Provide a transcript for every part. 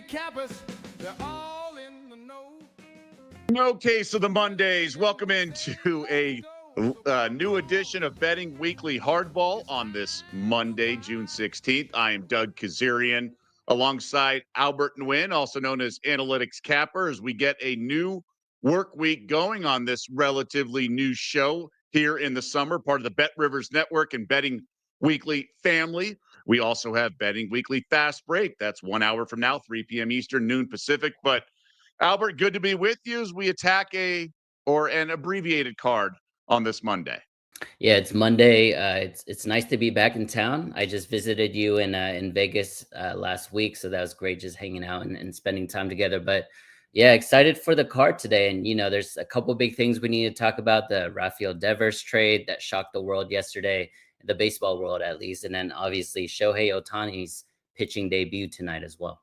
handicappers, they're all in the know. No case of the Mondays. Welcome into a new edition of Betting Weekly Hardball on this Monday, June 16th. I am Doug Kezirian alongside Albert Nguyen, also known as Analytics Capper, as we get a new work week going on this relatively new show here in the summer, part of the Bet Rivers Network and Betting Weekly family. We also have Betting Weekly Fast Break. That's 1 hour from now, 3 p.m. Eastern, noon Pacific. But Albert, good to be with you as we attack an abbreviated card on this Monday. Yeah, it's Monday. It's nice to be back in town. I just visited you in Vegas last week, so that was great, just hanging out and spending time together. But yeah, excited for the card today. And there's a couple big things we need to talk about: the Rafael Devers trade that shocked the world yesterday, the baseball world at least, and then obviously Shohei Ohtani's pitching debut tonight as well.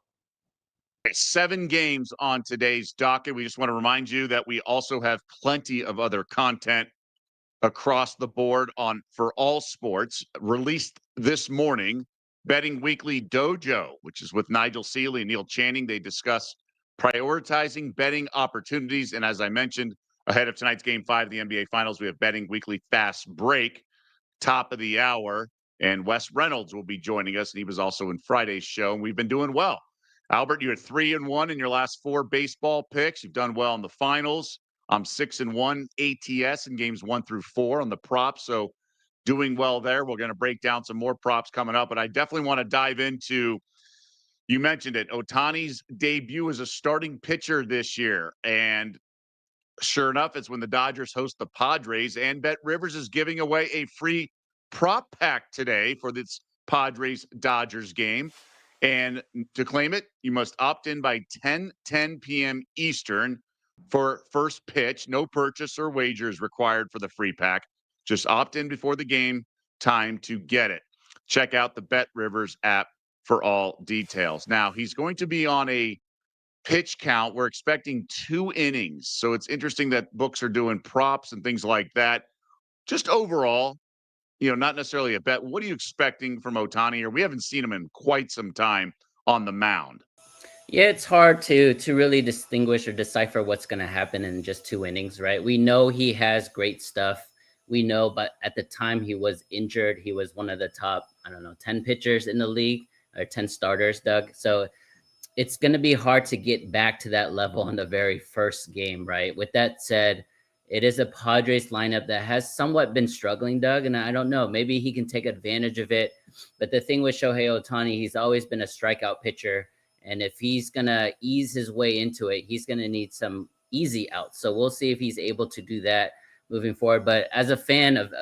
7 games on today's docket. We just want to remind you that we also have plenty of other content across the board for all sports. Released this morning, Betting Weekly Dojo, which is with Nigel Seeley and Neil Channing. They discuss prioritizing betting opportunities. And as I mentioned, ahead of tonight's Game 5 of the NBA Finals, we have Betting Weekly Fast Break, top of the hour. And Wes Reynolds will be joining us, and he was also in Friday's show. And we've been doing well. Albert, you're 3-1 in your last 4 baseball picks. You've done well in the finals. I'm 6-1 ATS in games 1 through 4 on the props. So doing well there. We're going to break down some more props coming up, but I definitely want to dive into, you mentioned it, Ohtani's debut as a starting pitcher this year. And sure enough, it's when the Dodgers host the Padres, and Bet Rivers is giving away a free prop pack today for this Padres-Dodgers game. And to claim it, you must opt in by 10 p.m. Eastern for first pitch. No purchase or wagers required for the free pack. Just opt in before the game time to get it. Check out the Bet Rivers app for all details. Now, he's going to be on a pitch count. We're expecting 2 innings. So it's interesting that books are doing props and things like that. Just overall, not necessarily a bet. What are you expecting from Ohtani here? We haven't seen him in quite some time on the mound. Yeah, it's hard to really distinguish or decipher what's going to happen in just 2 innings, right? We know he has great stuff. We know, but at the time he was injured, he was one of the top, 10 pitchers in the league, or 10 starters, Doug. So it's going to be hard to get back to that level in the very first game, right? With that said, it is a Padres lineup that has somewhat been struggling, Doug, and I don't know, maybe he can take advantage of it. But the thing with Shohei Ohtani, he's always been a strikeout pitcher, and if he's going to ease his way into it, he's going to need some easy outs. So we'll see if he's able to do that moving forward. But as a fan of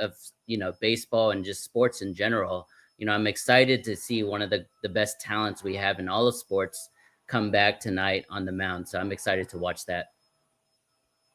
baseball and just sports in general, I'm excited to see one of the best talents we have in all of sports come back tonight on the mound. So I'm excited to watch that.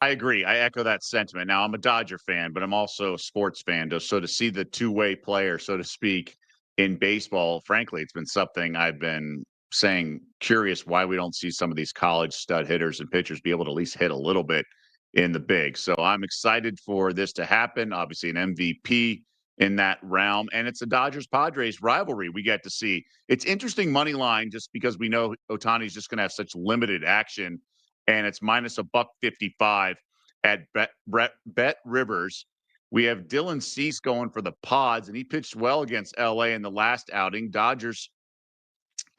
I agree. I echo that sentiment. Now, I'm a Dodger fan, but I'm also a sports fan. So to see the two-way player, so to speak, in baseball, frankly, it's been something I've been saying, curious why we don't see some of these college stud hitters and pitchers be able to at least hit a little bit in the big. So I'm excited for this to happen. Obviously, an MVP in that realm. And it's a Dodgers-Padres rivalry we get to see. It's interesting money line just because we know Ohtani's just going to have such limited action. And it's minus $1.55 at Bet Rivers. We have Dylan Cease going for the Pods, and he pitched well against LA in the last outing. Dodgers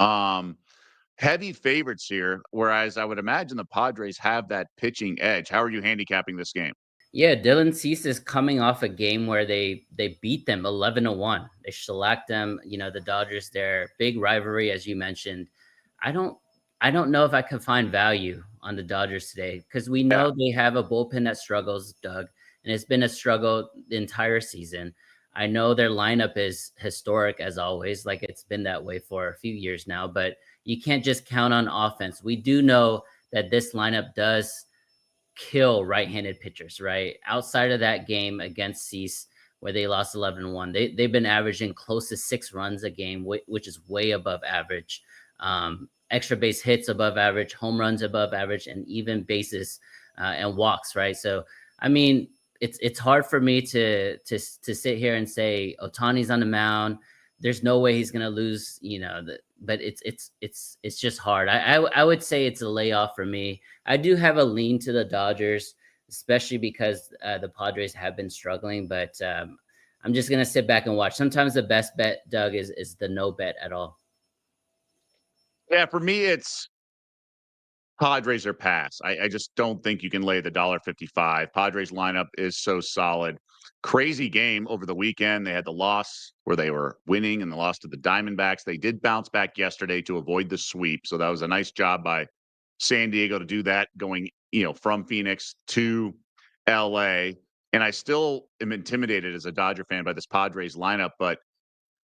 heavy favorites here, whereas I would imagine the Padres have that pitching edge. How are you handicapping this game? Yeah, Dylan Cease is coming off a game where they beat them 11-1. They shellacked them, the Dodgers, their big rivalry, as you mentioned. I don't know if I can find value on the Dodgers today because we know they have a bullpen that struggles, Doug, and it's been a struggle the entire season. I know their lineup is historic as always, like it's been that way for a few years now, but you can't just count on offense. We do know that this lineup does kill right-handed pitchers, right? Outside of that game against Cease, where they lost 11-1, they've been averaging close to 6 runs a game, which is way above average. Extra base hits above average, home runs above average, and even bases and walks, right? So, it's hard for me to sit here and say Ohtani's on the mound. There's no way he's going to lose, but it's just hard. I would say it's a layoff for me. I do have a lean to the Dodgers, especially because the Padres have been struggling. But I'm just gonna sit back and watch. Sometimes the best bet, Doug, is the no bet at all. Yeah, for me, it's Padres are pass. I just don't think you can lay the $1.55. Padres lineup is so solid. Crazy game over the weekend. They had the loss where they were winning and the loss to the Diamondbacks. They did bounce back yesterday to avoid the sweep. So that was a nice job by San Diego to do that, going, from Phoenix to LA. And I still am intimidated as a Dodger fan by this Padres lineup, but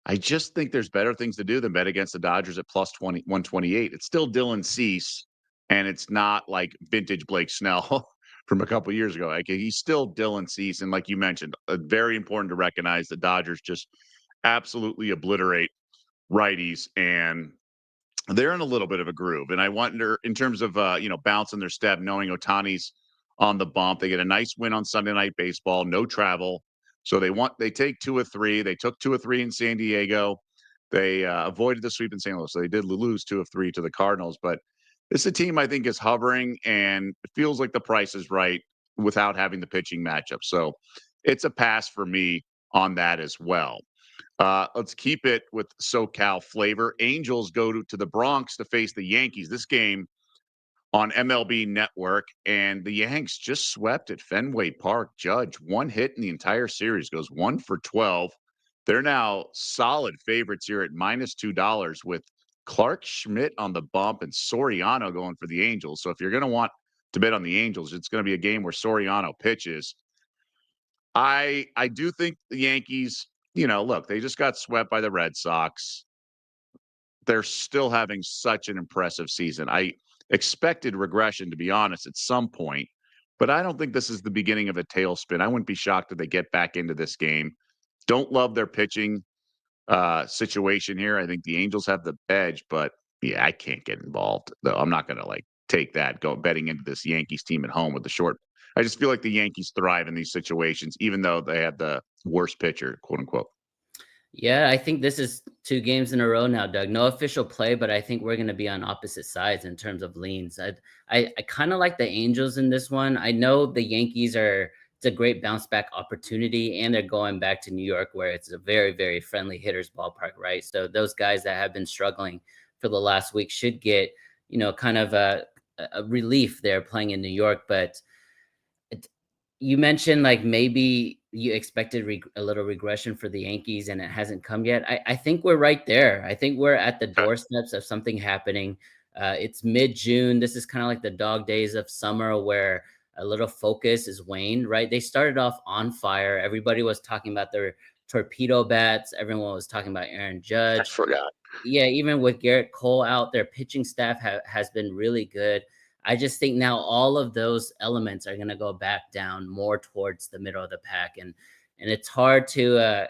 I just think there's better things to do than bet against the Dodgers at plus 128. It's still Dylan Cease, and it's not like vintage Blake Snell from a couple years ago. Like, he's still Dylan Cease. And like you mentioned, very important to recognize the Dodgers just absolutely obliterate righties, and they're in a little bit of a groove. And I wonder, in terms of bouncing their step, knowing Otani's on the bump, they get a nice win on Sunday Night Baseball, no travel. So they take 2 of 3. They took 2 of 3 in San Diego. They avoided the sweep in St. Louis. So they did lose 2 of 3 to the Cardinals. But it's a team I think is hovering, and it feels like the price is right without having the pitching matchup. So it's a pass for me on that as well. Let's keep it with SoCal flavor. Angels go to the Bronx to face the Yankees. This game on MLB Network, and the Yanks just swept at Fenway Park. Judge, one hit in the entire series, goes 1 for 12. They're now solid favorites here at -$2 with Clark Schmidt on the bump and Soriano going for the Angels. So if you're going to want to bet on the Angels, it's going to be a game where Soriano pitches. I do think the Yankees, look, they just got swept by the Red Sox. They're still having such an impressive season. I expected regression, to be honest, at some point, but I don't think this is the beginning of a tailspin. I wouldn't be shocked if they get back into this game. Don't love their pitching situation here. I think the Angels have the edge, but yeah, I can't get involved though. I'm not going to take that go betting into this Yankees team at home with the short. I just feel like the Yankees thrive in these situations, even though they had the worst pitcher, quote unquote. Yeah, I think this is 2 games in a row now, Doug. No official play, but I think we're going to be on opposite sides in terms of leans. I kind of like the Angels in this one. I know the Yankees it's a great bounce back opportunity, and they're going back to New York where it's a very, very friendly hitters ballpark, right? So those guys that have been struggling for the last week should get, kind of a relief there playing in New York. But you mentioned like maybe you expected a little regression for the Yankees and it hasn't come yet. I think we're right there. I think we're at the doorsteps of something happening. It's mid-June. This is kind of like the dog days of summer where a little focus is waned, right? They started off on fire. Everybody was talking about their torpedo bats. Everyone was talking about Aaron Judge. I forgot. Yeah, even with Garrett Cole out, their pitching staff has been really good. I just think now all of those elements are going to go back down more towards the middle of the pack, and it's hard for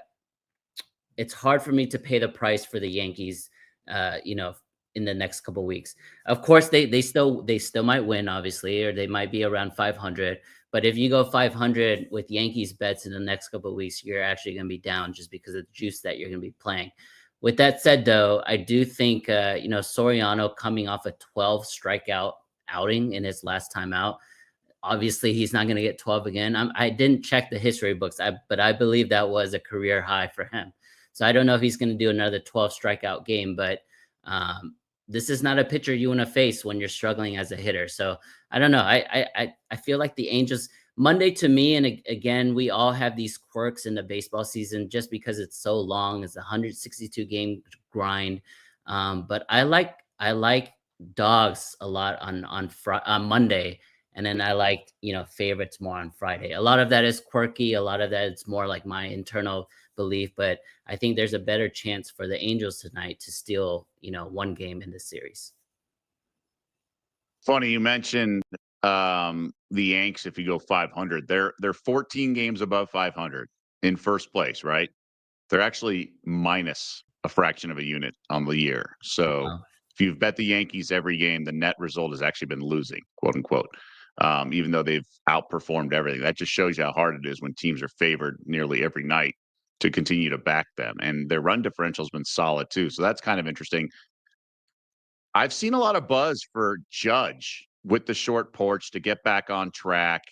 me to pay the price for the Yankees, in the next couple of weeks. Of course, they still might win, obviously, or they might be around 500. But if you go 500 with Yankees bets in the next couple of weeks, you're actually going to be down just because of the juice that you're going to be playing. With that said, though, I do think Soriano coming off a 12 strikeout outing in his last time out. Obviously, he's not going to get 12 again. I didn't check the history books, but I believe that was a career high for him. So I don't know if he's going to do another 12 strikeout game, but this is not a pitcher you want to face when you're struggling as a hitter. So I don't know. I feel like the Angels Monday to me, and again, we all have these quirks in the baseball season just because it's so long. It's a 162 game grind. But I like dogs a lot on Monday, and then I like favorites more on Friday. A lot of that is quirky, a lot of that is more like my internal belief, but I think there's a better chance for the Angels tonight to steal one game in this series. Funny you mentioned the Yanks. If you go 500, they're 14 games above 500 in first place, right? They're actually minus a fraction of a unit on the year. So Wow. if you've bet the Yankees every game, the net result has actually been losing, quote unquote, even though they've outperformed everything. That just shows you how hard it is when teams are favored nearly every night to continue to back them. And their run differential has been solid too. So that's kind of interesting. I've seen a lot of buzz for Judge with the short porch to get back on track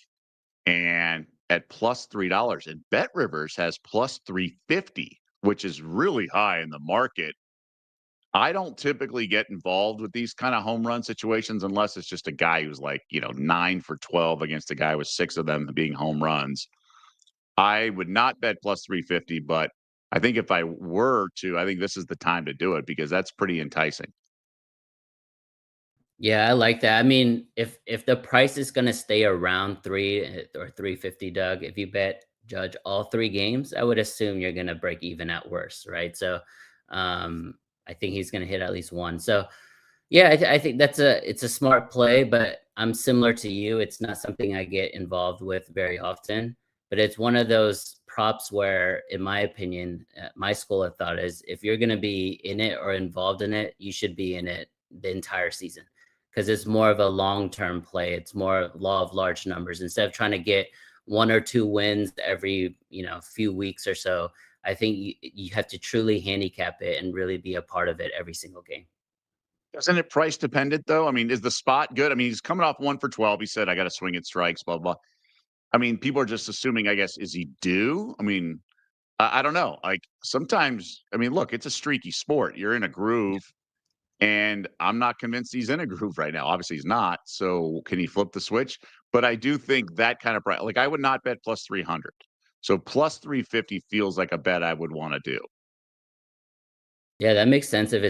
and at plus $3. And Bet Rivers has plus 350, which is really high in the market. I don't typically get involved with these kind of home run situations unless it's just a guy who's like, 9 for 12 against a guy with 6 of them being home runs. I would not bet plus 350, but I think if I were to, I think this is the time to do it because that's pretty enticing. Yeah, I like that. I mean, if the price is gonna stay around 3 or 350, Doug, if you bet Judge all 3 games, I would assume you're gonna break even at worst, right? So, um, I think he's gonna hit at least one. So, yeah, I think it's a smart play, but I'm similar to you. It's not something I get involved with very often, but it's one of those props where, in my opinion, my school of thought is if you're gonna be in it or involved in it, you should be in it the entire season because it's more of a long-term play. It's more law of large numbers. Instead of trying to get 1 or 2 wins every, few weeks or so, I think you have to truly handicap it and really be a part of it every single game. Isn't it price dependent though? I mean, is the spot good? I mean, he's coming off 1 for 12. He said, I got to swing at strikes, blah, blah. I mean, people are just assuming, I guess, is he due? I mean, I don't know. Like sometimes, I mean, look, it's a streaky sport. You're in a groove, and I'm not convinced he's in a groove right now. Obviously, he's not. So can he flip the switch? But I do think that kind of price, like I would not bet plus 300. So plus 350 feels like a bet I would want to do. Yeah, that makes sense if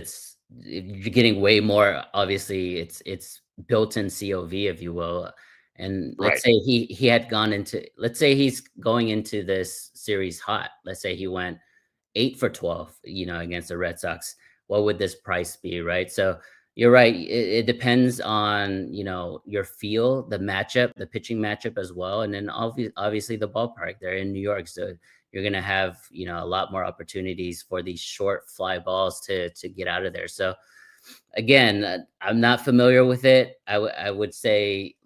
you're getting way more. Obviously, it's built-in COV, if you will. And let's Right. say he had gone into let's say he's going into this series hot. Let's say he went 8 for 12, against the Red Sox. What would this price be, right? So you're right. It depends on, your feel, the matchup, the pitching matchup as well. And then obviously the ballpark. They're in New York. So you're gonna have, a lot more opportunities for these short fly balls to get out of there. So again, I'm not familiar with it. I would say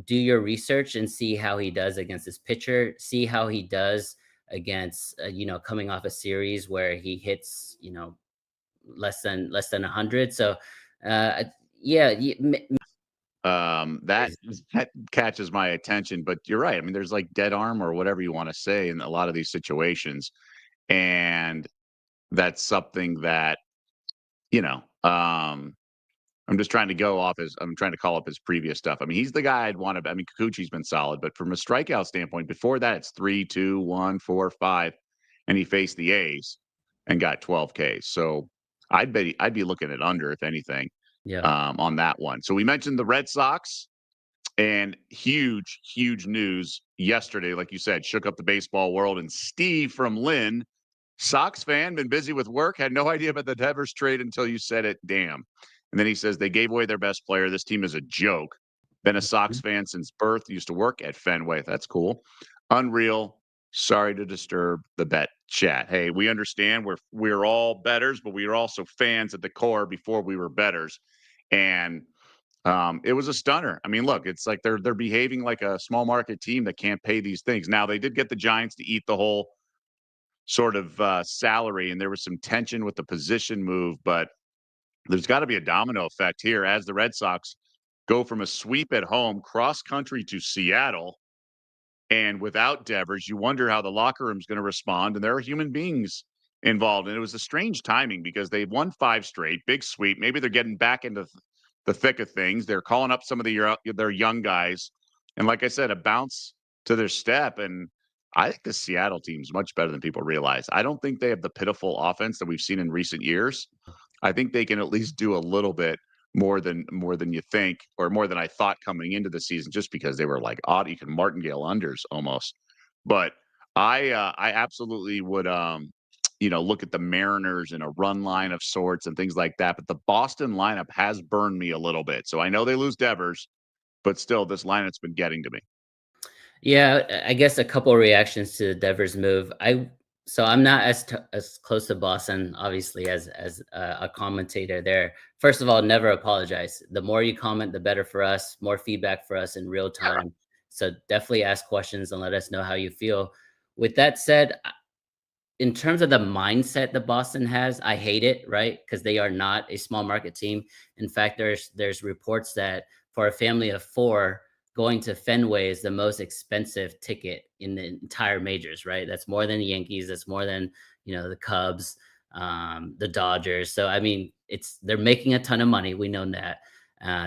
do your research and see how he does against this pitcher. See how he does against coming off a series where he hits less than 100. So yeah, That that catches my attention, but you're right. I mean, there's like dead arm or whatever you want to say in a lot of these situations, and that's something that you know. I'm just trying to go off his. I'm trying to call up his previous stuff. I mean, he's the guy I'd want to. I mean, Kikuchi's been solid, but from a strikeout standpoint, before that, it's 3, 2, 1, 4, 5, and he faced the A's and got 12 Ks. So I'd be looking at under if anything yeah. on that one. So we mentioned the Red Sox. And huge, huge news yesterday, like you said, shook up the baseball world. And Steve from Lynn, Sox fan, been busy with work, had no idea about the Devers trade until you said it. Damn. And then he says they gave away their best player. This team is a joke. Been a Sox fan since birth. Used to work at Fenway. That's cool. Unreal. Sorry to disturb the bet chat. Hey, we understand we're all betters, but we are also fans at the core before we were betters. And it was a stunner. I mean, look, it's like they're behaving like a small market team that can't pay these things. Now they did get the Giants to eat the whole sort of salary, and there was some tension with the position move, but there's got to be a domino effect here as the Red Sox go from a sweep at home cross country to Seattle. And without Devers, you wonder how the locker room's going to respond. And there are human beings involved. And it was a strange timing because they've won 5 straight, big sweep. Maybe they're getting back into the thick of things. They're calling up some of their young guys. And like I said, a bounce to their step. And I think the Seattle team's much better than people realize. I don't think they have the pitiful offense that we've seen in recent years. I think they can at least do a little bit more than you think, or more than I thought coming into the season, just because they were like odd. You can martingale unders almost, but I absolutely would look at the Mariners in a run line of sorts and things like that. But the Boston lineup has burned me a little bit. So I know they lose Devers, but still, this lineup's been getting to me. Yeah, I guess a couple of reactions to the Devers move. I'm not as close to Boston, obviously, as a commentator there. First of all, never apologize. The more you comment, the better for us. More feedback for us in real time. So definitely ask questions and let us know how you feel. With that said, in terms of the mindset that Boston has, I hate it, right? Because they are not a small market team. In fact, there's reports that for a family of four, going to Fenway is the most expensive ticket in the entire majors, right? That's more than the Yankees. That's more than the Cubs, the Dodgers. So I mean, they're making a ton of money. We know that.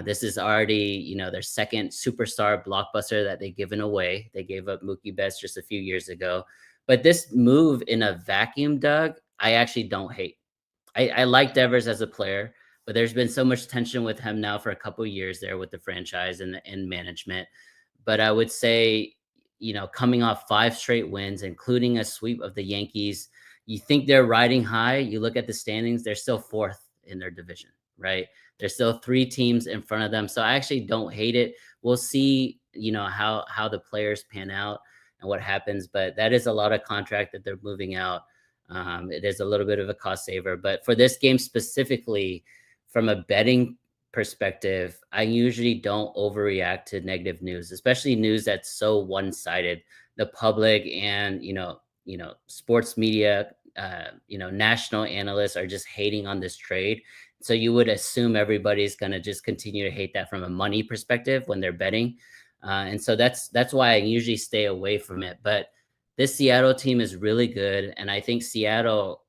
This is already their second superstar blockbuster that they've given away. They gave up Mookie Betts just a few years ago. But this move in a vacuum, Doug, I actually don't hate. I like Devers as a player, but there's been so much tension with him now for a couple of years there with the franchise and management. But I would say, coming off 5 straight wins, including a sweep of the Yankees, you think they're riding high. You look at the standings, they're still fourth in their division, right? There's still 3 teams in front of them. So I actually don't hate it. We'll see, how the players pan out and what happens. But that is a lot of contract that they're moving out. It is a little bit of a cost saver. But for this game specifically, from a betting perspective, I usually don't overreact to negative news, especially news that's so one-sided. The public and sports media, national analysts are just hating on this trade. So you would assume everybody's going to just continue to hate that from a money perspective when they're betting. And so that's why I usually stay away from it. But this Seattle team is really good, and I think Seattle.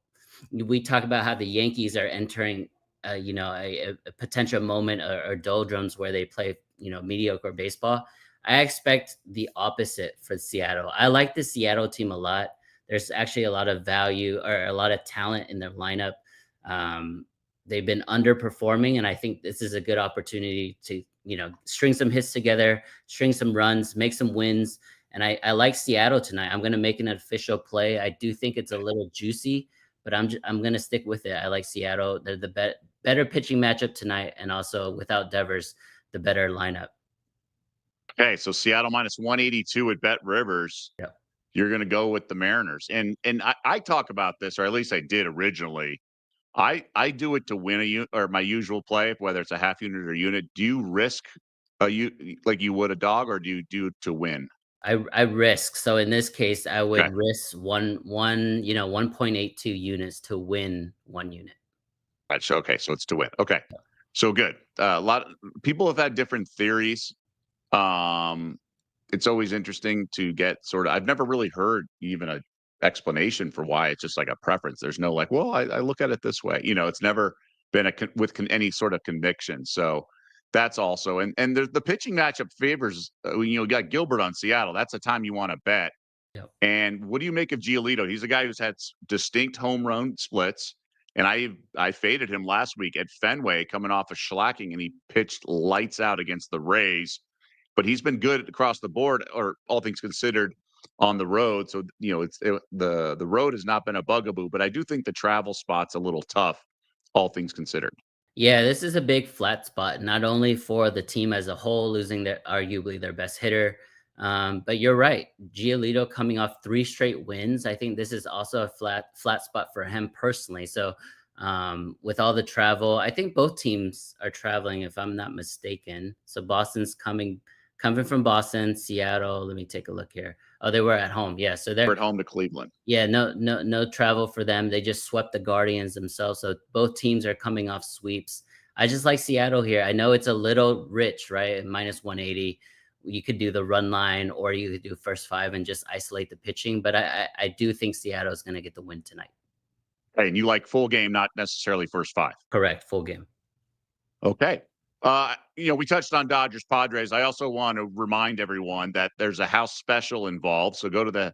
We talk about how the Yankees are entering, a potential moment or doldrums where they play, mediocre baseball. I expect the opposite for Seattle. I like the Seattle team a lot. There's actually a lot of value or a lot of talent in their lineup. They've been underperforming, and I think this is a good opportunity to, string some hits together, string some runs, make some wins. And I like Seattle tonight. I'm going to make an official play. I do think it's a little juicy, but I'm going to stick with it. I like Seattle. They're the better pitching matchup tonight, and also without Devers, the better lineup. Okay, so Seattle minus 182 at Bet Rivers. Yep. You're going to go with the Mariners, and I talk about this, or at least I did originally. I do it to win a unit, or my usual play, whether it's a half unit or unit. Do you risk like you would a dog, or do you do it to win? I risk. So in this case, I would Okay. risk 1.82 units to win 1 unit. Right, so okay, so it's to win. Okay, so good. A lot of people have had different theories. Um, it's always interesting to get sort of. I've never really heard even a explanation for why. It's just like a preference. There's no like, well, I look at it this way. It's never been any sort of conviction. So that's also and the pitching matchup favors. You got Gilbert on Seattle. That's a time you want to bet. Yep. And what do you make of Giolito? He's a guy who's had distinct home run splits. And I faded him last week at Fenway coming off a shellacking, and he pitched lights out against the Rays. But he's been good across the board, or all things considered, on the road. So the road has not been a bugaboo. But I do think the travel spot's a little tough, all things considered. Yeah, this is a big flat spot, not only for the team as a whole, losing arguably their best hitter, but you're right. Giolito coming off 3 straight wins. I think this is also a flat spot for him personally. So with all the travel, I think both teams are traveling, if I'm not mistaken. So Boston's coming from Boston, Seattle. Let me take a look here. Oh, they were at home. Yeah, so We're they're at home to Cleveland. yeah, no travel for them. They just swept the Guardians themselves. So both teams are coming off sweeps. I just like Seattle here. I know it's a little rich, right? Minus 180. You could do the run line, or you could do first 5 and just isolate the pitching. But I do think Seattle is going to get the win tonight. Hey, and you like full game, not necessarily first 5. Correct. Full game. Okay. We touched on Dodgers Padres. I also want to remind everyone that there's a house special involved. So go to the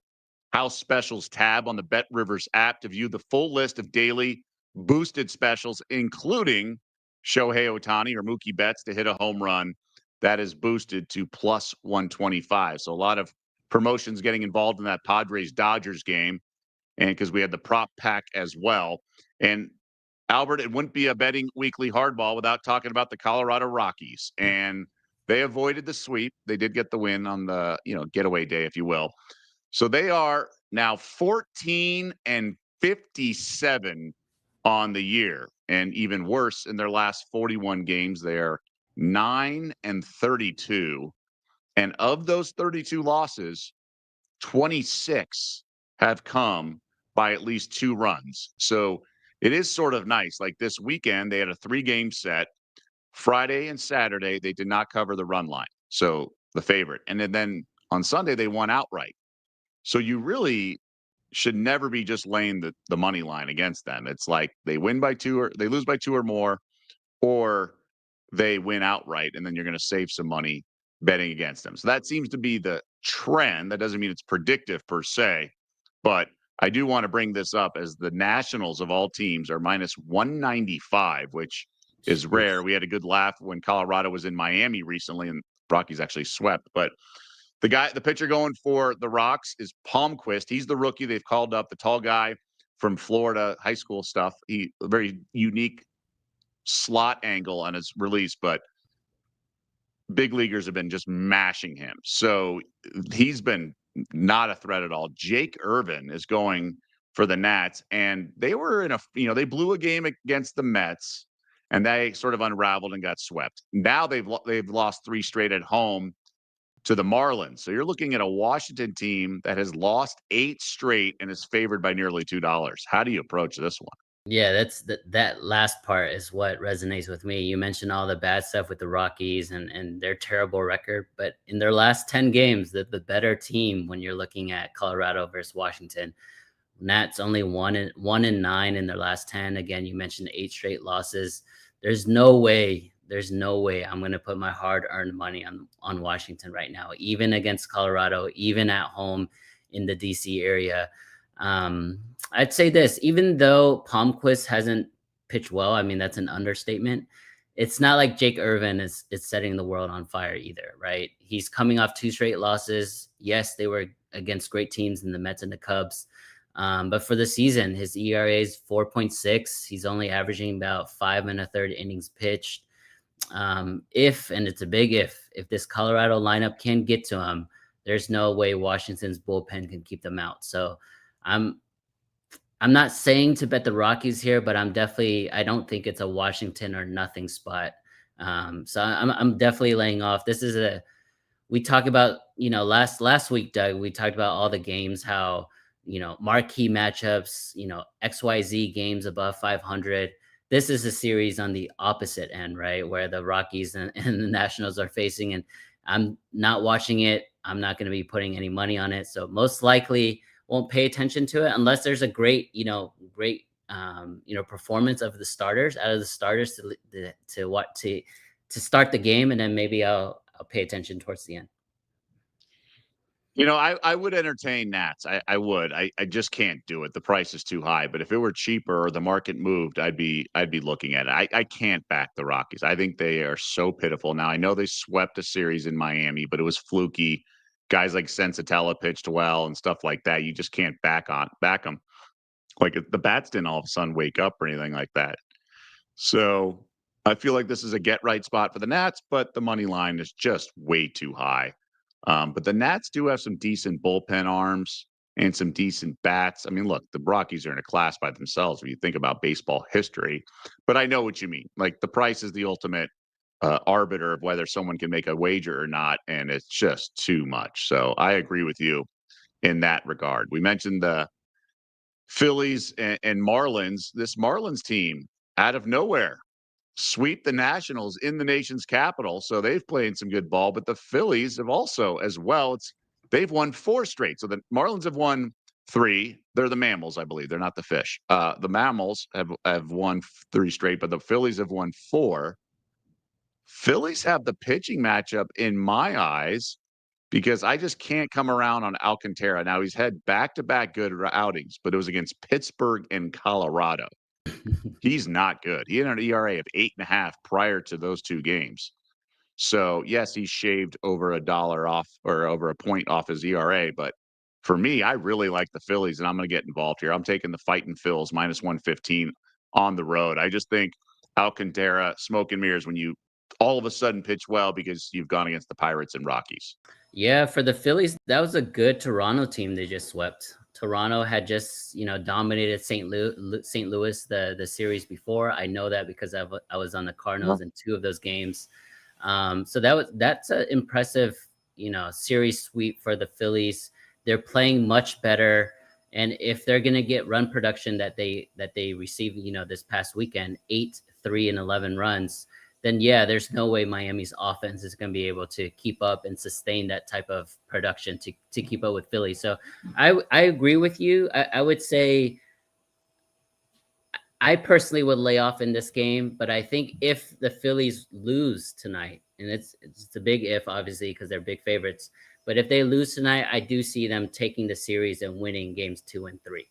House Specials tab on the Bet Rivers app to view the full list of daily boosted specials, including Shohei Ohtani or Mookie Betts to hit a home run. That is boosted to plus 125. So a lot of promotions getting involved in that Padres Dodgers game. And because we had the prop pack as well. And Albert, it wouldn't be a betting weekly hardball without talking about the Colorado Rockies. And they avoided the sweep. They did get the win on the, getaway day, if you will. So they are now 14-57 on the year. And even worse, in their last 41 games, they're 9-32. And of those 32 losses, 26 have come by at least 2 runs. So it is sort of nice. Like this weekend, they had a 3-game set. Friday and Saturday, they did not cover the run line. So the favorite. And then on Sunday, they won outright. So you really should never be just laying the money line against them. It's like they win by 2 or they lose by 2 or more, or they win outright, and then you're going to save some money betting against them. So that seems to be the trend. That doesn't mean it's predictive per se, but I do want to bring this up as the Nationals of all teams are minus 195, which is rare. We had a good laugh when Colorado was in Miami recently and Rockies actually swept. But the pitcher going for the Rocks is Palmquist. He's the rookie they've called up, the tall guy from Florida high school stuff. He a very unique slot angle on his release, but big leaguers have been just mashing him. So he's been not a threat at all. Jake Irvin is going for the Nats, and they were in they blew a game against the Mets, and they sort of unraveled and got swept. Now they've lost 3 straight at home to the Marlins. So you're looking at a Washington team that has lost 8 straight and is favored by nearly $2. How do you approach this one? Yeah, that last part is what resonates with me. You mentioned all the bad stuff with the Rockies and their terrible record, but in their last 10 games, the better team when you're looking at Colorado versus Washington. Nats only 1-9 in their last 10. Again, you mentioned 8 straight losses. There's no way I'm going to put my hard-earned money on Washington right now, even against Colorado, even at home in the DC area. I'd say this, even though Palmquist hasn't pitched well, I mean, that's an understatement. It's not like Jake Irvin is setting the world on fire either, right? He's coming off 2 straight losses. Yes, they were against great teams in the Mets and the Cubs. But for the season, his ERA is 4.6. He's only averaging about 5 1/3 innings pitched. If, and it's a big if this Colorado lineup can get to him, there's no way Washington's bullpen can keep them out. So I'm not saying to bet the Rockies here, but I don't think it's a Washington or nothing spot. So I'm definitely laying off. We talk about, last week, Doug, we talked about all the games, how, marquee matchups, XYZ games above 500. This is a series on the opposite end, right? Where the Rockies and the Nationals are facing, and I'm not watching it. I'm not going to be putting any money on it. So most likely won't pay attention to it unless there's a great performance of the starters to start the game. And then maybe I'll pay attention towards the end. I would entertain Nats. I would. I just can't do it. The price is too high. But if it were cheaper or the market moved, I'd be looking at it. I can't back the Rockies. I think they are so pitiful. Now I know they swept a series in Miami, but it was fluky. Guys like Sensatella pitched well and stuff like that. You just can't back them. Like the bats didn't all of a sudden wake up or anything like that. So I feel like this is a get right spot for the Nats, but the money line is just way too high. But the Nats do have some decent bullpen arms and some decent bats. I mean, look, the Rockies are in a class by themselves when you think about baseball history. But I know what you mean. Like the price is the ultimate arbiter of whether someone can make a wager or not, and it's just too much. So I agree with you in that regard. We mentioned the Phillies and Marlins. This Marlins team out of nowhere sweep the Nationals in the nation's capital. So they've played some good ball, but the Phillies have also as well. They've won 4 straight. So the Marlins have won 3. They're the mammals, I believe. They're not the fish. The mammals have won 3 straight, but the Phillies have won 4. Phillies have the pitching matchup in my eyes because I just can't come around on Alcantara. Now he's had back-to-back good outings, but it was against Pittsburgh and Colorado. He's not good. He had an ERA of 8.5 prior to those 2 games. So yes, he shaved over $1 off or over a point off his ERA. But for me, I really like the Phillies, and I'm going to get involved here. I'm taking the Fighting Phils minus 115 on the road. I just think Alcantara, smoke and mirrors when you all of a sudden pitch well because you've gone against the Pirates and Rockies. Yeah, for the Phillies, that was a good Toronto team they just swept. Toronto had just, dominated St. Louis the series before. I know that because I was on the Cardinals in 2 of those games. So that's an impressive, series sweep for the Phillies. They're playing much better And if they're going to get run production that they received, this past weekend, 8, 3, and 11 runs, then yeah, there's no way Miami's offense is going to be able to keep up and sustain that type of production to keep up with Philly. So I agree with you. I would say I personally would lay off in this game, but I think if the Phillies lose tonight, and it's a big if, obviously, because they're big favorites, but if they lose tonight, I do see them taking the series and winning games 2 and 3.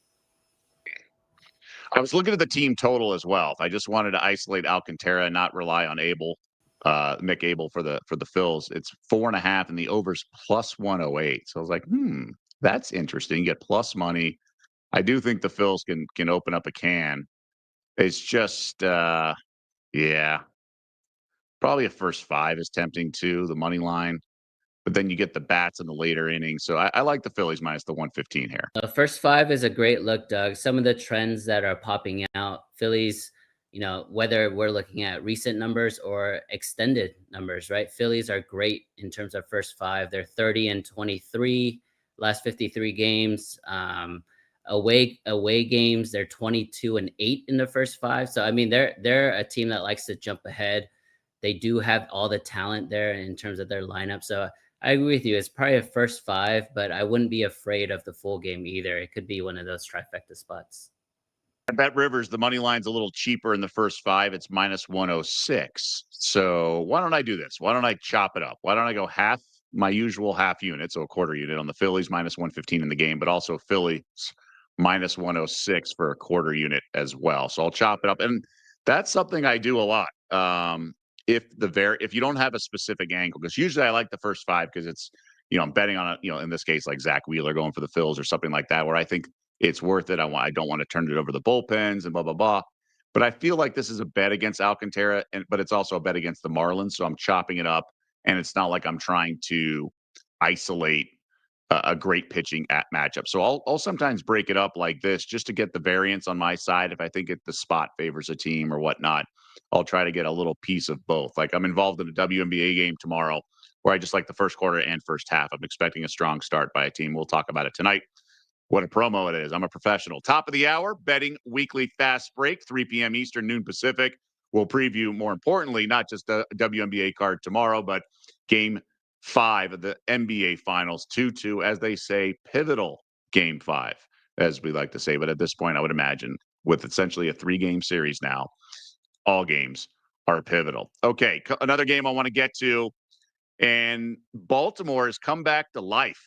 I was looking at the team total as well. I just wanted to isolate Alcantara and not rely on Mick Abel for the Phils. It's 4.5 and the over's plus 108. So I was like, that's interesting. You get plus money. I do think the Phils can open up a can. It's just yeah. Probably a first 5 is tempting too, the money line. But then you get the bats in the later innings. So I like the Phillies minus the 115 here. The first 5 is a great look, Doug. Some of the trends that are popping out, Phillies, whether we're looking at recent numbers or extended numbers, right? Phillies are great in terms of first 5. They're 30 and 23 last 53 games. Away games, they're 22 and 8 in the first 5. So I mean, they're a team that likes to jump ahead. They do have all the talent there in terms of their lineup. So I agree with you. It's probably a first 5, but I wouldn't be afraid of the full game either. It could be one of those trifecta spots. I bet Rivers, the money line's a little cheaper in the first 5. It's minus 106. So why don't I do this? Why don't I chop it up? Why don't I go half my usual half unit, so a quarter unit on the Phillies, minus 115 in the game, but also Phillies minus 106 for a quarter unit as well. So I'll chop it up. And that's something I do a lot. If you don't have a specific angle, because usually I like the first 5 because it's, I'm betting on it, in this case, like Zach Wheeler going for the Phils or something like that, where I think it's worth it. I don't want to turn it over the bullpens and blah, blah, blah. But I feel like this is a bet against Alcantara, but it's also a bet against the Marlins. So I'm chopping it up, and it's not like I'm trying to isolate a great pitching matchup. So I'll sometimes break it up like this just to get the variance on my side. If I think the spot favors a team or whatnot, I'll try to get a little piece of both. Like I'm involved in a WNBA game tomorrow where I just like the first quarter and first half. I'm expecting a strong start by a team. We'll talk about it tonight. What a promo it is. I'm a professional. Top of the hour, betting weekly fast break, 3 p.m. Eastern, noon Pacific. We'll preview, more importantly, not just the WNBA card tomorrow, but game 5 of the NBA Finals, 2-2, as they say, pivotal game 5, as we like to say. But at this point, I would imagine with essentially a 3-game series now, all games are pivotal. Okay, another game I want to get to, and Baltimore has come back to life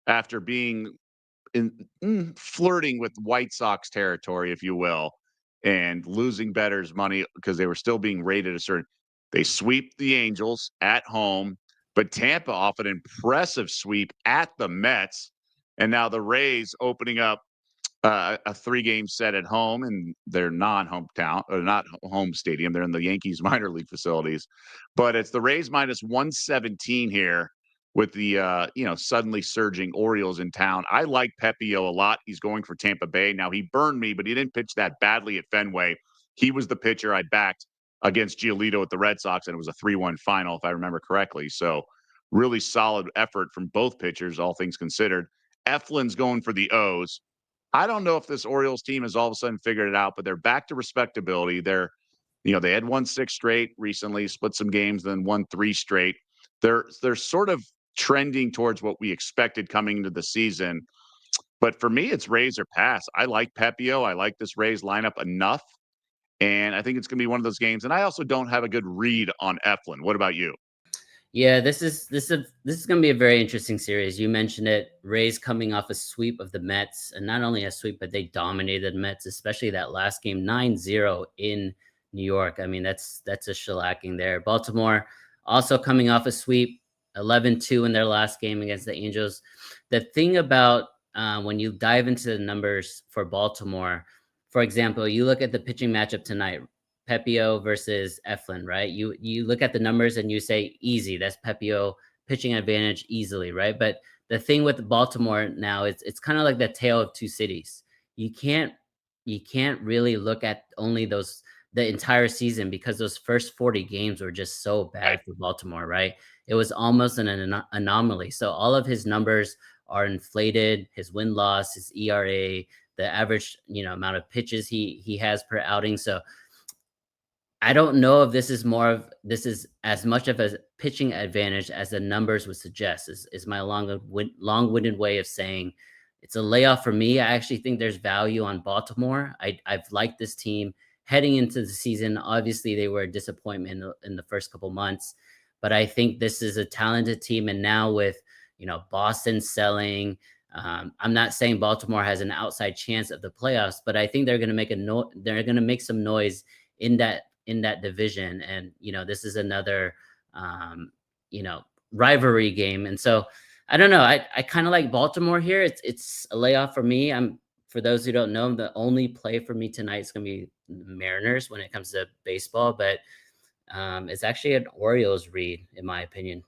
after being flirting with White Sox territory, if you will, and losing bettors money because they were still being rated a certain. They sweep the Angels at home, but Tampa off an impressive sweep at the Mets, and now the Rays opening up a 3-game set at home in their non-hometown or not home stadium. They're in the Yankees minor league facilities, but it's the Rays minus 117 here with the suddenly surging Orioles in town. I like Pepio a lot. He's going for Tampa Bay. Now he burned me, but he didn't pitch that badly at Fenway. He was the pitcher I backed against Giolito at the Red Sox, and it was a 3-1 final, if I remember correctly. So really solid effort from both pitchers, all things considered. Eflin's going for the O's. I don't know if this Orioles team has all of a sudden figured it out, but they're back to respectability. They had won 6 straight recently, split some games, then won 3 straight. They're sort of trending towards what we expected coming into the season. But for me, it's Rays or pass. I like Pepio. I like this Rays lineup enough. And I think it's going to be one of those games. And I also don't have a good read on Eflin. What about you? Yeah, this is going to be a very interesting series. You mentioned it. Rays coming off a sweep of the Mets, and not only a sweep, but they dominated the Mets, especially that last game, 9-0 in New York. I mean, that's a shellacking there. Baltimore also coming off a sweep, 11-2 in their last game against the Angels. The thing about when you dive into the numbers for Baltimore, for example, you look at the pitching matchup tonight. Pepio versus Eflin, right? You look at the numbers and you say easy. That's Pepio pitching advantage easily, right? But the thing with Baltimore now is it's kind of like the tale of 2 cities. You can't really look at only the entire season because those first 40 games were just so bad for Baltimore, right? It was almost an anomaly. So all of his numbers are inflated. His win-loss, his ERA, the average, amount of pitches he has per outing. So I don't know if this is as much of a pitching advantage as the numbers would suggest. Is my long-winded way of saying it's a layoff for me. I actually think there's value on Baltimore. I've liked this team heading into the season. Obviously, they were a disappointment in the first couple months, but I think this is a talented team. And now with Boston selling, I'm not saying Baltimore has an outside chance of the playoffs, but I think they're going to they're going to make some noise in that division. And, this is another, rivalry game. And so I don't know. I kind of like Baltimore here. It's a layoff for me. For those who don't know, the only play for me tonight is going to be the Mariners when it comes to baseball, but it's actually an Orioles read, in my opinion.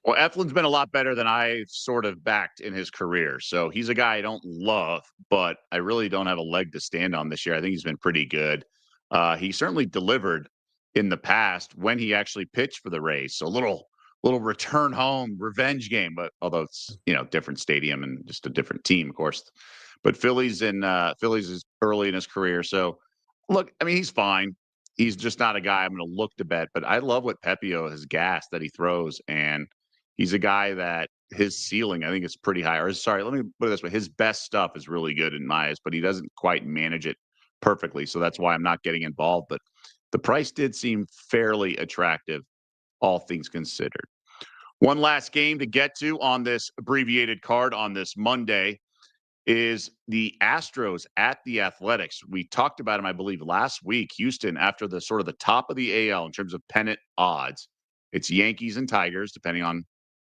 Well, Eflin's been a lot better than I sort of backed in his career. So he's a guy I don't love, but I really don't have a leg to stand on this year. I think he's been pretty good. He certainly delivered in the past when he actually pitched for the Rays. So a little return home revenge game, but although it's different stadium and just a different team, of course. But Phillies is early in his career. So look, I mean, he's fine. He's just not a guy I'm going to look to bet. But I love what Pepio has gas that he throws, and he's a guy that his ceiling, I think, is pretty high. Or sorry, let me put it this way: his best stuff is really good in my eyes, but he doesn't quite manage it perfectly. So that's why I'm not getting involved. But the price did seem fairly attractive, all things considered. One last game to get to on this abbreviated card on this Monday is the Astros at the Athletics. We talked about them, I believe, last week. Houston, after the sort of the top of the AL in terms of pennant odds, it's Yankees and Tigers, depending on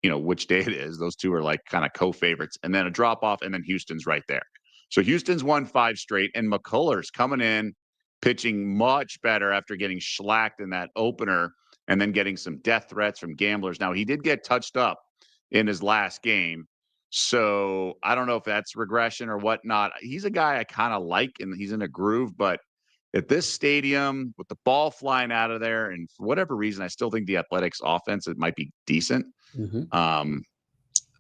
which day it is. Those two are like kind of co-favorites, and then a drop off, and then Houston's right there. So Houston's won 5 straight, and McCullers coming in, pitching much better after getting shellacked in that opener and then getting some death threats from gamblers. Now, he did get touched up in his last game, so I don't know if that's regression or whatnot. He's a guy I kind of like, and he's in a groove, but at this stadium with the ball flying out of there, and for whatever reason, I still think the Athletics offense, it might be decent. Mm-hmm.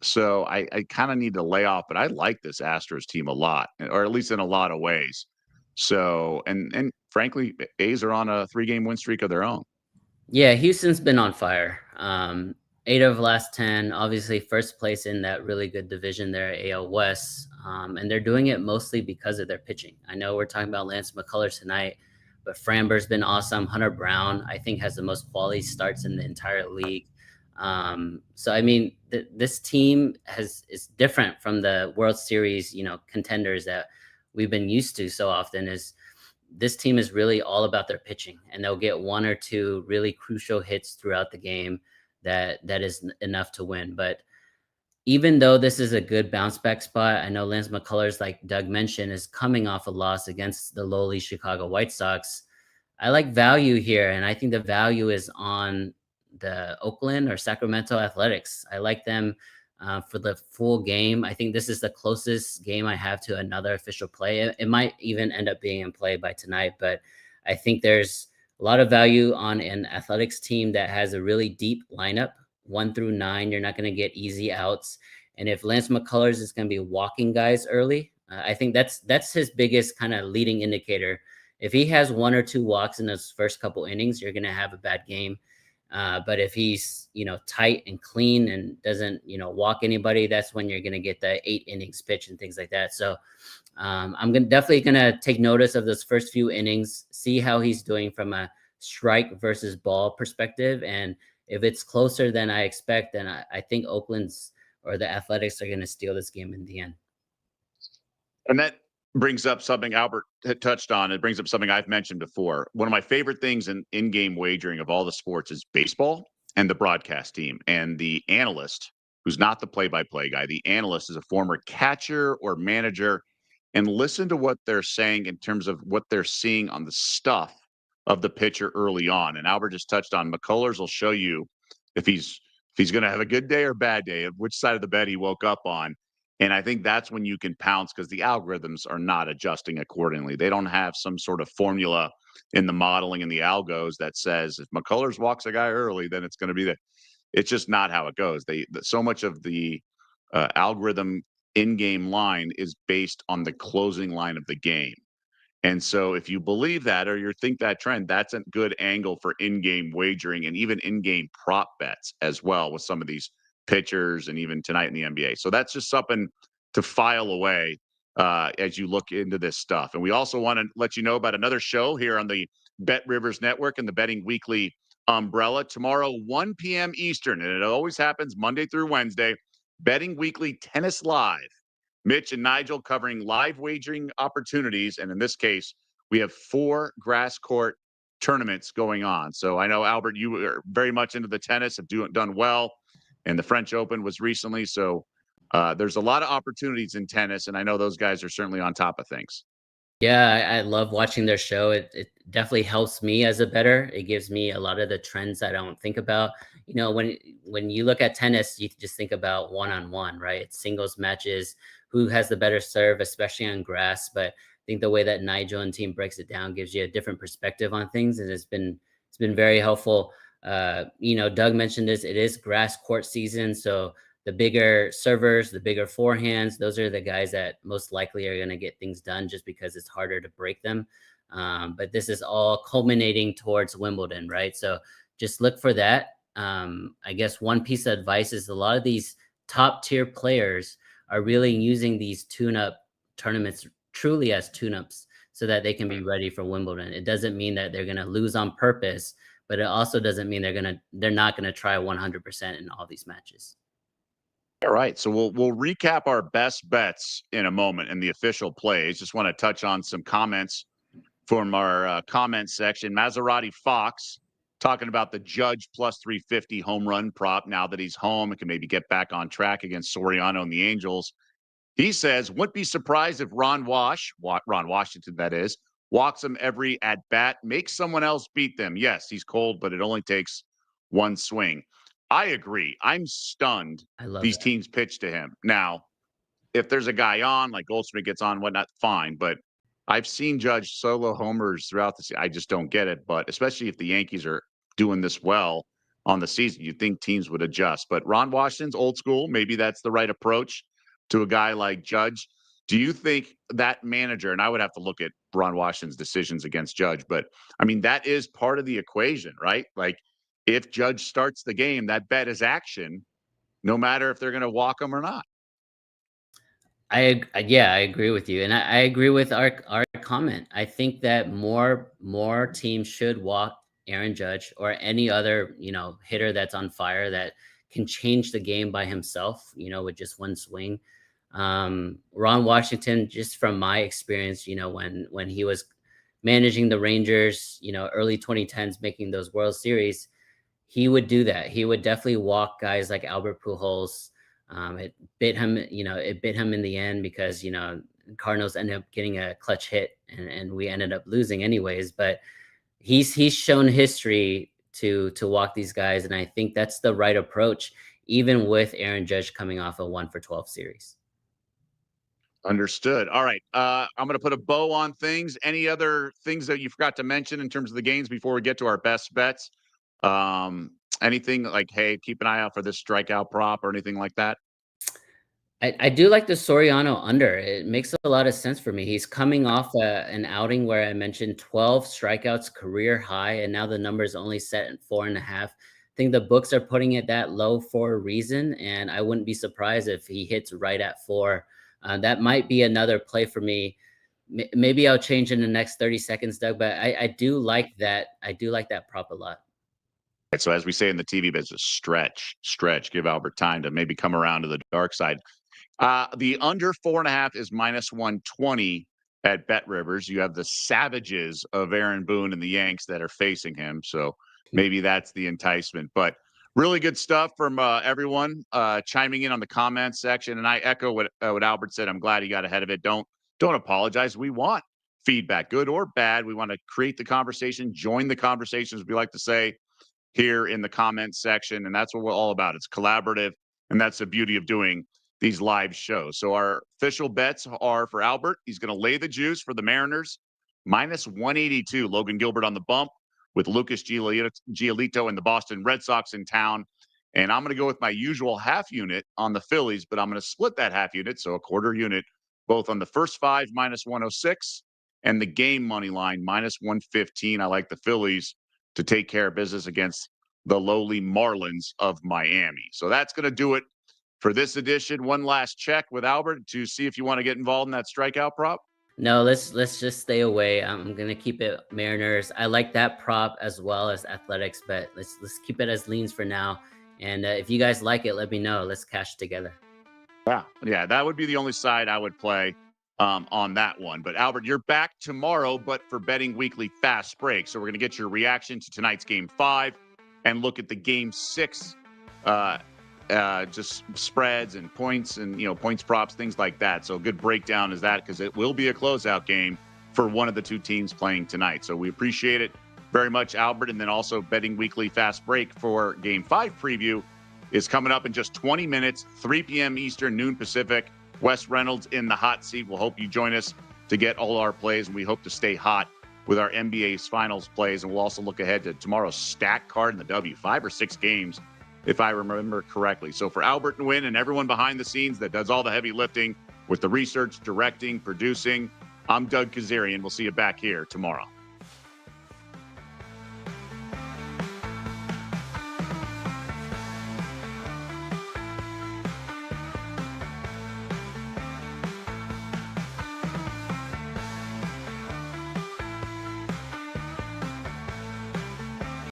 So I kind of need to lay off, but I like this Astros team a lot, or at least in a lot of ways. So, and frankly, A's are on a 3-game win streak of their own. Yeah, Houston's been on fire. 8 of the last 10, obviously first place in that really good division there, AL West. And they're doing it mostly because of their pitching. I know we're talking about Lance McCullers tonight, but Framber's been awesome. Hunter Brown, I think, has the most quality starts in the entire league. So, I mean, this team is different from the World Series, contenders that we've been used to so often. This team is really all about their pitching, and they'll get 1 or 2 really crucial hits throughout the game that is enough to win. But even though this is a good bounce back spot, I know Lance McCullers, like Doug mentioned, is coming off a loss against the lowly Chicago White Sox. I like value here, and I think the value is on the Oakland or Sacramento Athletics. I like them for the full game. I think this is the closest game I have to another official play. It might even end up being in play by tonight, but I think there's a lot of value on an Athletics team that has a really deep lineup, 1 through 9. You're not going to get easy outs. And if Lance McCullers is going to be walking guys early, I think that's his biggest kind of leading indicator. If he has 1 or 2 walks in those first couple innings, you're going to have a bad game. But if he's, tight and clean and doesn't, walk anybody, that's when you're going to get the 8 innings pitch and things like that. So I'm definitely going to take notice of those first few innings, see how he's doing from a strike versus ball perspective. And if it's closer than I expect, then I think Oakland's or the Athletics are going to steal this game in the end. And that brings up something Albert had touched on. It brings up something I've mentioned before. One of my favorite things in game wagering of all the sports is baseball and the broadcast team. And the analyst, who's not the play-by-play guy, the analyst is a former catcher or manager, and listen to what they're saying in terms of what they're seeing on the stuff of the pitcher early on. And Albert just touched on McCullers will show you if he's going to have a good day or bad day, which side of the bed he woke up on. And I think that's when you can pounce, because the algorithms are not adjusting accordingly. They don't have some sort of formula in the modeling and the algos that says if McCullers walks a guy early, then it's going to be that. It's just not how it goes. So much of the algorithm in-game line is based on the closing line of the game. And so if you believe that or you think that trend, that's a good angle for in-game wagering and even in-game prop bets as well with some of these pitchers and even tonight in the NBA. So that's just something to file away as you look into this stuff. And we also want to let you know about another show here on the Bet Rivers Network and the Betting Weekly umbrella. Tomorrow, 1 p.m. Eastern, and it always happens Monday through Wednesday, Betting Weekly Tennis Live. Mitch and Nigel covering live wagering opportunities. And in this case, we have 4 grass court tournaments going on. So I know, Albert, you are very much into the tennis, have done well. And the French Open was recently. So there's a lot of opportunities in tennis. And I know those guys are certainly on top of things. Yeah, I love watching their show. It definitely helps me as a bettor. It gives me a lot of the trends I don't think about. You know, when you look at tennis, you just think about one-on-one, right? It's singles matches, who has the better serve, especially on grass. But I think the way that Nigel and team breaks it down gives you a different perspective on things, and it's been very helpful. You know, Doug mentioned this. It is grass court season, so the bigger servers, the bigger forehands, those are the guys that most likely are going to get things done just because it's harder to break them. But this is all culminating towards Wimbledon, right? So just look for that. I guess one piece of advice is a lot of these top tier players are really using these tune-up tournaments truly as tune-ups so that they can be ready for Wimbledon. It doesn't mean that they're going to lose on purpose, but it also doesn't mean they're not going to try 100% in all these matches. All right, so we'll recap our best bets in a moment and the official plays. Just want to touch on some comments from our comment section. Maserati Fox talking about the Judge plus 350 home run prop now that he's home and can maybe get back on track against Soriano and the Angels. He says, wouldn't be surprised if Ron Washington, that is, walks him every at bat, makes someone else beat them. Yes, he's cold, but it only takes one swing. I agree. I'm stunned these teams pitch to him. Now, if there's a guy on, like Goldschmidt gets on, whatnot, fine. But I've seen Judge solo homers throughout the season. I just don't get it. But especially if the Yankees are doing this well on the season, you'd think teams would adjust. But Ron Washington's old school. Maybe that's the right approach to a guy like Judge. Do you think that manager, and I would have to look at Ron Washington's decisions against Judge, but I mean, that is part of the equation, right? Like if Judge starts the game, that bet is action, no matter if they're going to walk him or not. I agree with you, and I agree with our comment. I think that more teams should walk Aaron Judge or any other hitter that's on fire that can change the game by himself, with just one swing. Ron Washington, just from my experience, when he was managing the Rangers, early 2010s, making those World Series, he would do that. He would definitely walk guys like Albert Pujols. It bit him in the end because, Cardinals ended up getting a clutch hit and we ended up losing anyways. But he's shown history to walk these guys. And I think that's the right approach, even with Aaron Judge coming off a 1-for-12 series. Understood. All right. I'm going to put a bow on things. Any other things that you forgot to mention in terms of the games before we get to our best bets? Anything like, hey, keep an eye out for this strikeout prop or anything like that? I do like the Soriano under. It makes a lot of sense for me. He's coming off an outing where I mentioned 12 strikeouts, career high, and now the number is only set at 4.5. I think the books are putting it that low for a reason, and I wouldn't be surprised if he hits right at 4. That might be another play for me. Maybe I'll change in the next 30 seconds, Doug, but I do like that. I do like that prop a lot. So as we say in the TV business, stretch, give Albert time to maybe come around to the dark side. The under 4.5 is -120 at Bet Rivers. You have the savages of Aaron Boone and the Yanks that are facing him. So maybe that's the enticement, but really good stuff from everyone chiming in on the comments section. And I echo what Albert said. I'm glad he got ahead of it. Don't apologize. We want feedback, good or bad. We want to create the conversation, join the conversations, we like to say here in the comments section. And that's what we're all about. It's collaborative. And that's the beauty of doing these live shows. So our official bets are for Albert. He's going to lay the juice for the Mariners, -182. Logan Gilbert on the bump with Lucas Giolito and the Boston Red Sox in town. And I'm going to go with my usual half unit on the Phillies, but I'm going to split that half unit, so a quarter unit, both on the first 5 minus 106 and the game money line minus 115. I like the Phillies to take care of business against the lowly Marlins of Miami. So that's going to do it for this edition. One last check with Albert to see if you want to get involved in that strikeout prop. No, let's just stay away. I'm gonna keep it Mariners. I like that prop as well as Athletics, but let's keep it as leans for now. And if you guys like it, let me know. Let's cash together. Yeah, that would be the only side I would play on that one. But Albert, you're back tomorrow, but for Betting Weekly Fast Break. So we're going to get your reaction to tonight's Game 5 and look at the Game 6 just spreads and points and, points props, things like that. So a good breakdown is that, because it will be a closeout game for one of the two teams playing tonight. So we appreciate it very much, Albert. And then also Betting Weekly Fast Break for Game 5 preview is coming up in just 20 minutes, 3 p.m. Eastern, noon Pacific. Wes Reynolds in the hot seat. We'll hope you join us to get all our plays, and we hope to stay hot with our NBA's finals plays. And we'll also look ahead to tomorrow's stack card in the W, 5 or 6 games, if I remember correctly. So for Albert Nguyen and everyone behind the scenes that does all the heavy lifting with the research, directing, producing, I'm Doug Kezirian. We'll see you back here tomorrow.